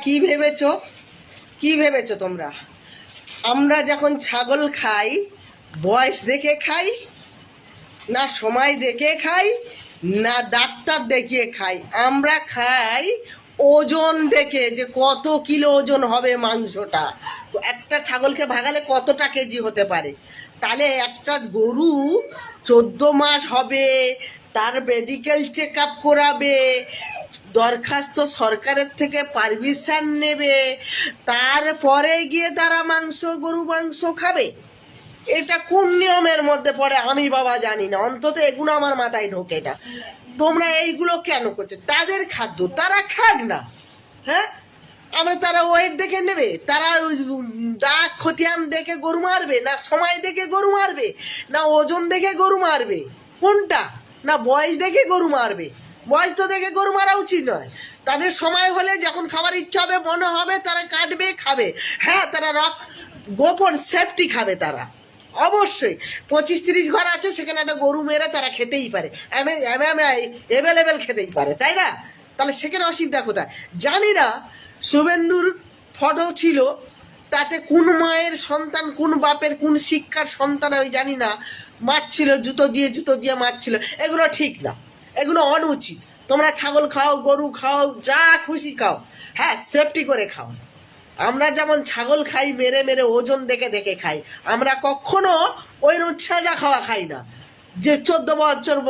কি ভেবেছো, কি ভেবেছো তোমরা? আমরা যখন ছাগল খাই বয়স দেখে খাই, না সময় দেখে খাই, না ডাক্তার দেখিয়ে খাই। আমরা খাই ওজন দেখে, যে কত কিলো ওজন হবে মাংসটা। একটা ছাগলকে ভাগালে কতটা কেজি হতে পারে। তাহলে একটা গরু 14 মাস হবে, তার মেডিকেল চেক আপ করাবে, দরখাস্ত সরকারের থেকে পারমিশন নেবে, তারপরে গিয়ে তারা গরু মাংস খাবে। এটা কোন নিয়মের মধ্যে পড়ে আমি বাবা জানি না, অন্তত এগুলো আমার মাথায় ঢোকে না। তোমরা এইগুলো কেন করছো? তাদের খাদ্য, তারা খাক না। হ্যাঁ, আমরা তারা ওয়েট দেখে নেবে, তারা দাগ খতিয়ান দেখে গরু মারবে, না সময় দেখে গরু মারবে, না ওজন দেখে গরু মারবে? কোনটা? না বয়স দেখে গরু মারবে? বয়স তো দেখে গরু মারা উচিত নয়। তাদের সময় হলে যখন খাবার ইচ্ছা হবে, মনে হবে, তারা কাটবে, খাবে। হ্যাঁ, তারা গোপন সেফটি খাবে। তারা অবশ্যই 25-30 ঘর আছে, সেখানে একটা গরু মেরে তারা খেতেই পারে, অ্যাভেলেবেল খেতেই পারে, তাই না? তাহলে সেখানে অসুবিধা কোথায়? জানি না শুভেন্দুর ফটো ছিল, তাতে কোন মায়ের সন্তান, কোন বাপের, কোন শিক্ষার সন্তান আমি জানি না, মারছিল, জুতো দিয়ে মারছিল। এগুলো ঠিক না, এগুলো অনুচিত। তোমরা ছাগল খাও, গরু খাও, যা খুশি খাও, হ্যাঁ সেফটি করে খাও। আমরা যেমন ছাগল খাই মেরে মেরে, ওজন দেখে দেখে খাই, আমরা কখনো ওই রুচ্ছাটা খাওয়া খাই না, যে 14 মাস হলে